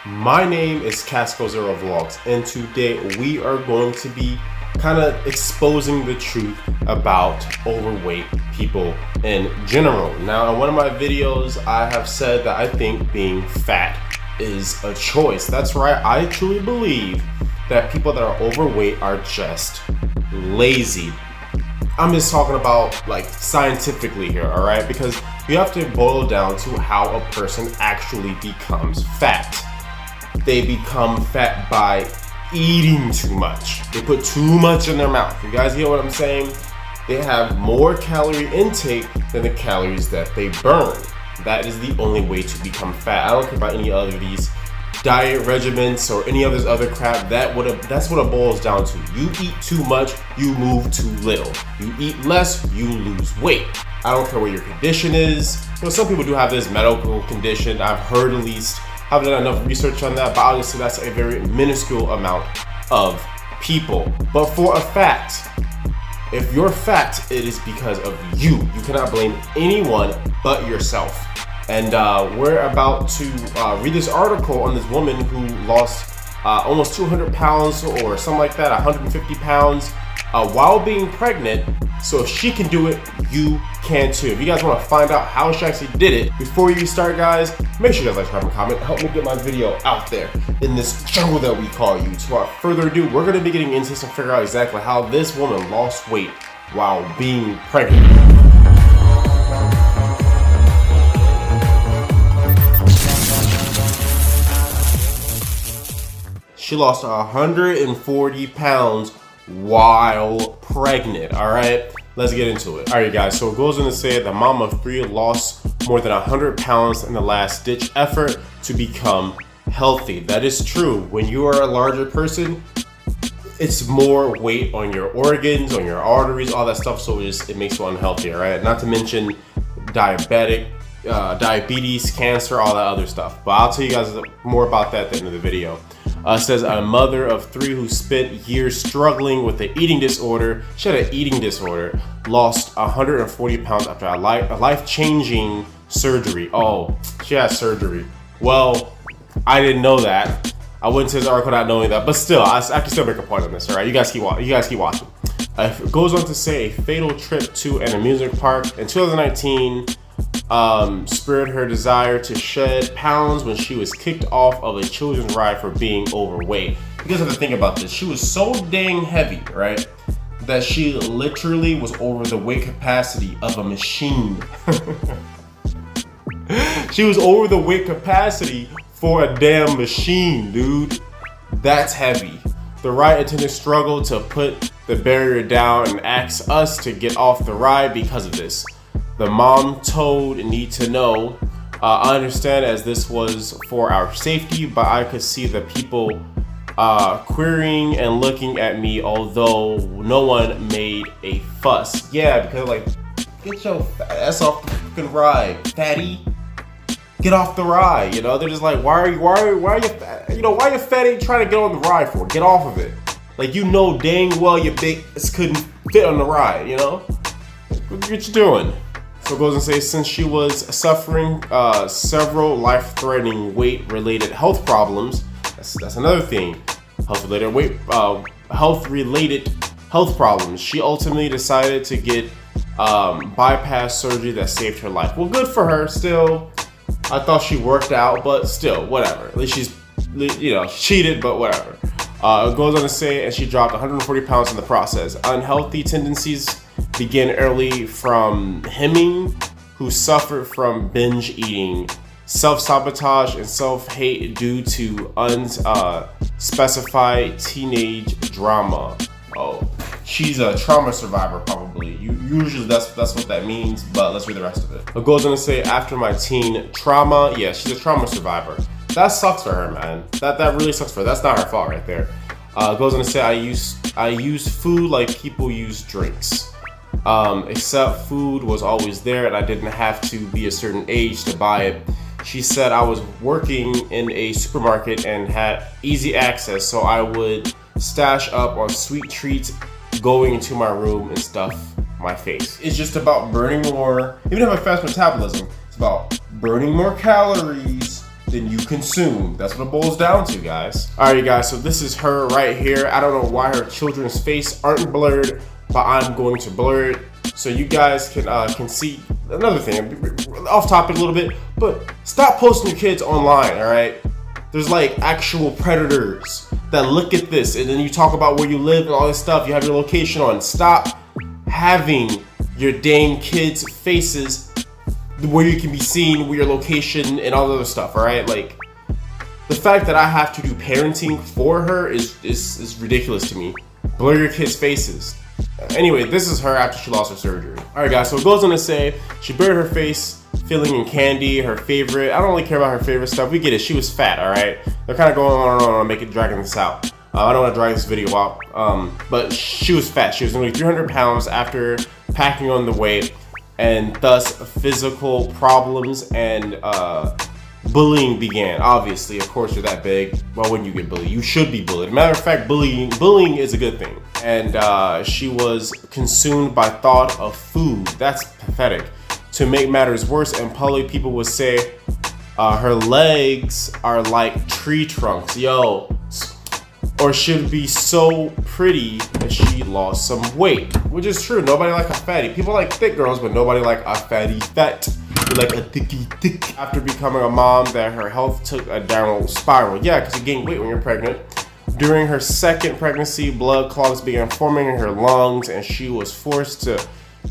My name is kaskoxerovlogs, and today we are going to be kind of exposing the truth about overweight people in general. Now, in one of my videos, I have said that I think being fat is a choice. That's right, I truly believe that people that are overweight are just lazy. I'm just talking about like scientifically here, all right? Because you have to boil down to how a person actually becomes fat. They become fat by eating too much. They put too much in their mouth. You guys hear what I'm saying? They have more calorie intake than the calories that they burn. That is the only way to become fat. I don't care about any other of these diet regimens or any of this other crap. That's what it boils down to. You eat too much, you move too little. You eat less, you lose weight. I don't care what your condition is. You know, some people do have this medical condition. I've heard at least. I haven't done enough research on that, but obviously that's a very minuscule amount of people. But for a fact, if you're fat, it is because of you. You cannot blame anyone but yourself. And we're about to read this article on this woman who lost almost 200 pounds or something like that, 150 pounds while being pregnant. So if she can do it, you can too. If you guys want to find out how she actually did it, before you start, guys, make sure you guys like, subscribe, and comment. Help me get my video out there in this jungle that we call YouTube. So without further ado, we're going to be getting into this and figure out exactly how this woman lost weight while being pregnant. She lost 140 pounds while pregnant. All right, let's get into it. All right, guys, so it goes on to say the mom of three lost more than 100 pounds in the last ditch effort to become healthy. That is true. When you are a larger person, it's more weight on your organs, on your arteries, all that stuff, so it makes you unhealthy. All right, not to mention diabetes, cancer, all that other stuff, but I'll tell you guys more about that at the end of the video. Says a mother of three who spent years struggling with an eating disorder. She had an eating disorder, lost 140 pounds after a life-changing surgery. Oh, she had surgery. Well, I didn't know that. I went to this article not knowing that, but still, I can still make a point on this. All right, you guys keep watching. It goes on to say a fatal trip to an amusement park in 2019 spurred her desire to shed pounds when she was kicked off of a children's ride for being overweight. You guys have to think about this. She was so dang heavy, right, that she literally was over the weight capacity of a machine. She was over the weight capacity for a damn machine, dude. That's heavy. The ride attendant struggled to put the barrier down and asked us to get off the ride because of this. The mom told Need to Know, I understand as this was for our safety, but I could see the people querying and looking at me, although no one made a fuss. Yeah, because like, get your ass off the fucking ride, fatty. Get off the ride, you know? They're just like, why are you fat? You know, why you fat ain't trying to get on the ride for? Get off of it. Like, you know dang well your big ass couldn't fit on the ride, you know? What you doing? So it goes and says, since she was suffering several life-threatening weight-related health problems, that's another thing, health-related health problems, she ultimately decided to get bypass surgery that saved her life. Well, good for her. Still, I thought she worked out, but still, whatever. At least she's, you know, cheated, but whatever. It goes on to say, and she dropped 140 pounds in the process. Unhealthy tendencies began early from Hemming, who suffered from binge eating, self-sabotage, and self-hate due to unspecified teenage drama. Oh, she's a trauma survivor, probably. Usually that's what that means, but let's read the rest of it. It goes on to say, after my teen trauma, yeah, she's a trauma survivor. That sucks for her, man. That really sucks for her. That's not her fault right there. It goes on to say, I use food like people use drinks. Except food was always there and I didn't have to be a certain age to buy it. She said I was working in a supermarket and had easy access, so I would stash up on sweet treats, going into my room and stuff my face. It's just about burning more, even if I have a fast metabolism, it's about burning more calories than you consume. That's what it boils down to, guys. All right, you guys, so this is her right here. I don't know why her children's face aren't blurred, but I'm going to blur it so you guys can see. Another thing, off topic a little bit, but stop posting your kids online, all right? There's like actual predators that look at this, and then you talk about where you live and all this stuff. You have your location on. Stop having your dang kids' faces where you can be seen with your location and all the other stuff, all right? Like, the fact that I have to do parenting for her is ridiculous to me. Blur your kids' faces. Anyway, this is her after she lost her surgery. All right, guys, so it goes on to say she buried her face filling in candy, her favorite. I don't really care about her favorite stuff. We get it. She was fat, all right? They're kind of going on and dragging this out. I don't want to drag this video out, but she was fat. She was only 300 pounds after packing on the weight, and thus physical problems and bullying began. Obviously, of course, you're that big. Why wouldn't you get bullied? You should be bullied. Matter of fact, bullying is a good thing. And she was consumed by thought of food. That's pathetic. To make matters worse, in public, people would say her legs are like tree trunks. Yo. Or should be so pretty that she lost some weight, which is true. Nobody like a fatty. People like thick girls, but nobody like a fatty fat. You like a thick. After becoming a mom, that her health took a downward spiral. Yeah, because you gain weight when you're pregnant. During her second pregnancy, blood clots began forming in her lungs, and she was forced to,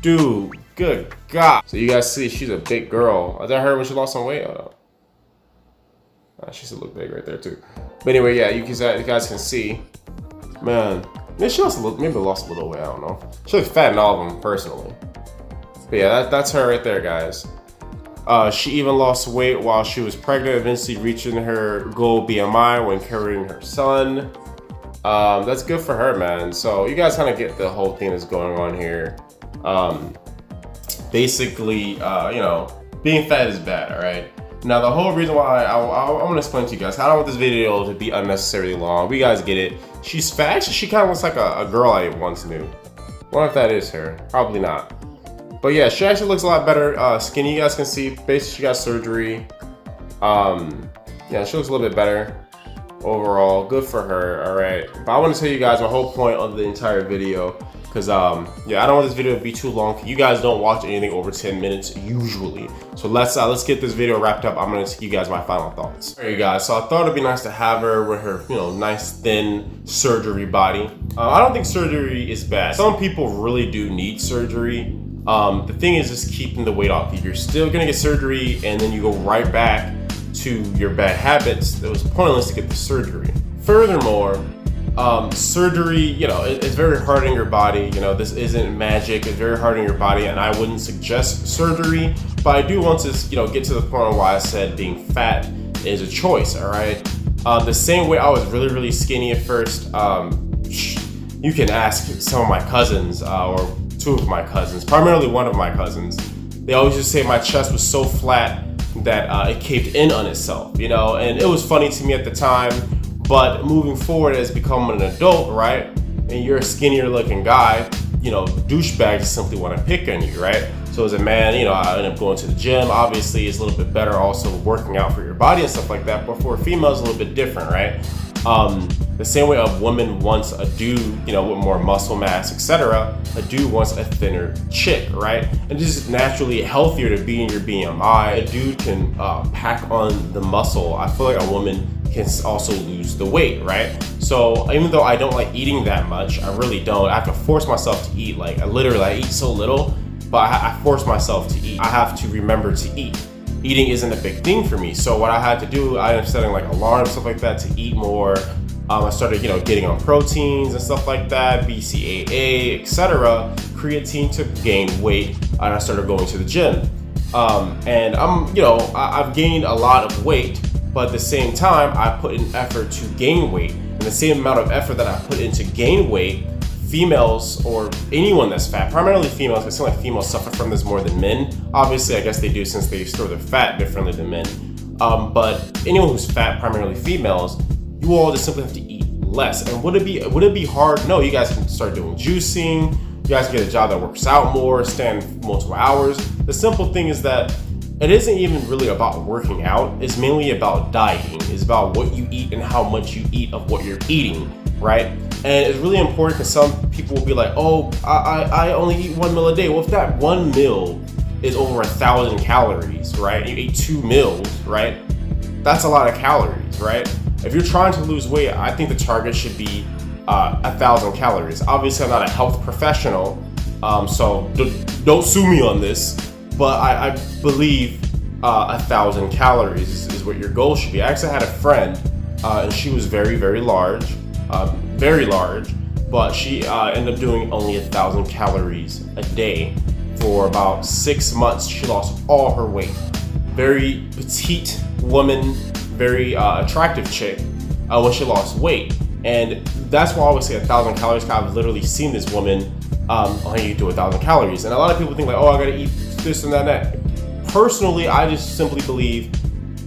dude, good God. So you guys see, she's a big girl. Is that her when she lost some weight? Oh, no. She still look big right there too. But anyway, yeah, you guys can see, man. She also maybe lost a little weight. I don't know. She looks fat in all of them, personally. But yeah, that's her right there, guys. She even lost weight while she was pregnant, eventually reaching her goal BMI when carrying her son. That's good for her, man. So you guys kind of get the whole thing that's going on here. Basically, you know, being fat is bad, all right? Now, the whole reason why I want to explain to you guys, I don't want this video to be unnecessarily long. We guys get it. She's fat. Actually, she kind of looks like a girl I once knew. I wonder if that is her. Probably not. But yeah, she actually looks a lot better skinny. You guys can see, basically, she got surgery. Yeah, she looks a little bit better overall. Good for her, all right? But I want to tell you guys my whole point of the entire video. Because, yeah, I don't want this video to be too long. You guys don't watch anything over 10 minutes usually. So let's get this video wrapped up. I'm going to give you guys my final thoughts. All right, guys. So I thought it'd be nice to have her with her, you know, nice, thin surgery body. I don't think surgery is bad. Some people really do need surgery. The thing is just keeping the weight off. If you're still going to get surgery and then you go right back to your bad habits, it was pointless to get the surgery. Furthermore, surgery, you know, it's very hard on your body. You know, this isn't magic. It's very hard on your body, and I wouldn't suggest surgery. But I do want to, you know, get to the point on why I said being fat is a choice. All right. The same way I was really, really skinny at first. You can ask some of my cousins or two of my cousins, primarily one of my cousins. They always just say my chest was so flat that it caved in on itself. You know, and it was funny to me at the time. But moving forward as becoming an adult, right, and you're a skinnier looking guy, you know, douchebags simply want to pick on you, right? So as a man, you know, I end up going to the gym. Obviously, it's a little bit better also working out for your body and stuff like that. But for a female, it's a little bit different, right? The same way a woman wants a dude, you know, with more muscle mass, etc. A dude wants a thinner chick, right? And this is naturally healthier to be in your BMI. A dude can pack on the muscle. I feel like a woman can also lose the weight, right? So even though I don't like eating that much, I really don't. I have to force myself to eat. Like I eat so little, but I force myself to eat. I have to remember to eat. Eating isn't a big thing for me. So what I had to do, I ended up setting like alarms, stuff like that to eat more. I started, you know, getting on proteins and stuff like that, BCAA, etc. Creatine to gain weight, and I started going to the gym. And I'm, you know, I've gained a lot of weight, but at the same time, I put in effort to gain weight. And the same amount of effort that I put into gain weight, females or anyone that's fat, primarily females, because I feel like females suffer from this more than men. Obviously, I guess they do since they store their fat differently than men. But anyone who's fat, primarily females, you all just simply have to eat less. And would it be hard? No, you guys can start doing juicing. You guys can get a job that works out more, stand multiple hours. The simple thing is that it isn't even really about working out. It's mainly about dieting. It's about what you eat and how much you eat of what you're eating, right? And it's really important because some people will be like, oh, I only eat 1 meal a day. Well, if that 1 meal is over 1,000 calories, right? You ate 2 meals, right? That's a lot of calories, right? If you're trying to lose weight, I think the target should be 1,000 calories. Obviously, I'm not a health professional, so don't sue me on this, but I believe 1,000 calories is what your goal should be. I actually had a friend, and she was very, very large, but she ended up doing only 1,000 calories a day for about 6 months. She lost all her weight. Very petite woman, very attractive chick when she lost weight. And that's why I always say 1,000 calories, because I've literally seen this woman only do 1,000 calories. And a lot of people think like, oh, I gotta eat this and that and that. Personally, I just simply believe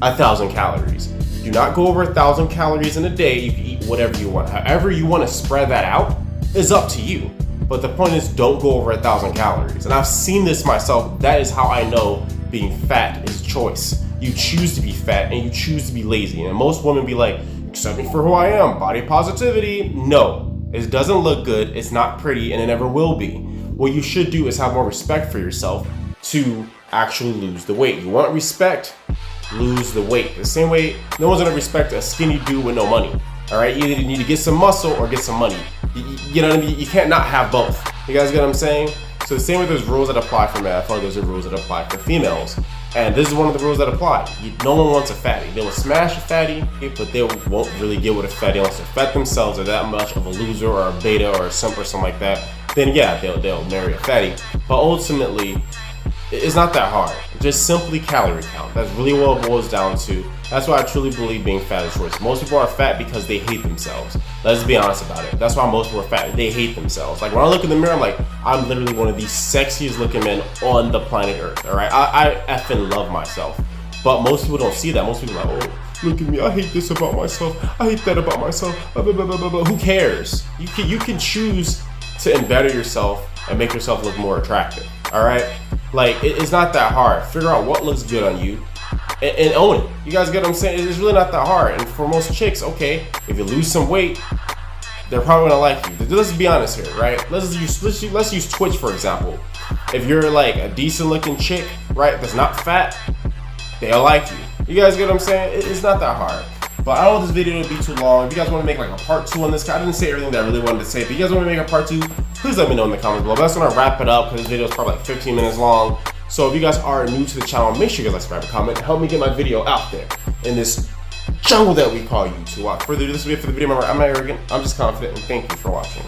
1,000 calories. Do not go over 1,000 calories in a day. You can eat whatever you want. However you want to spread that out is up to you. But the point is, don't go over 1,000 calories. And I've seen this myself. That is how I know being fat is choice. You choose to be fat and you choose to be lazy. And most women be like, accept me for who I am, body positivity. No, it doesn't look good, it's not pretty, and it never will be. What you should do is have more respect for yourself to actually lose the weight. You want respect, lose the weight. The same way, no one's gonna respect a skinny dude with no money. All right, you either need to get some muscle or get some money. You know what I mean? You can't not have both. You guys get what I'm saying? So the same way there's rules that apply for men, I feel like there's rules that apply for females. And this is one of the rules that apply. No one wants a fatty. They will smash a fatty, but they won't really get with a fatty unless they fat themselves or that much of a loser or a beta or a simp or something like that. Then yeah, they'll marry a fatty. But ultimately, it's not that hard. Just simply calorie count. That's really what it boils down to. That's why I truly believe being fat is choice. Most people are fat because they hate themselves. Let's be honest about it. That's why most people are fat. They hate themselves. Like when I look in the mirror, I'm like, I'm literally one of the sexiest looking men on the planet Earth. All right, I effing love myself. But most people don't see that. Most people are like, oh, look at me. I hate this about myself. I hate that about myself. Blah, blah, blah, blah, blah. Who cares? You can choose to embetter yourself and make yourself look more attractive. All right, like it's not that hard. Figure out what looks good on you and own it. You guys get what I'm saying? It's really not that hard. And for most chicks, okay, if you lose some weight, they're probably gonna like you. Let's be honest here, right? Let's use Twitch for example. If you're like a decent looking chick, right, that's not fat, they'll like you. You guys get what I'm saying? It's not that hard. But I don't want this video to be too long. If you guys want to make like a part 2 on this, I didn't say everything that I really wanted to say. If you guys want to make a part 2, please let me know in the comments below. But that's gonna wrap it up because this video is probably like 15 minutes long. So if you guys are new to the channel, make sure you guys like, subscribe, and comment. Help me get my video out there in this jungle that we call YouTube. Without further ado, this will be it for the video. Remember, I'm not arrogant, I'm just confident, and thank you for watching.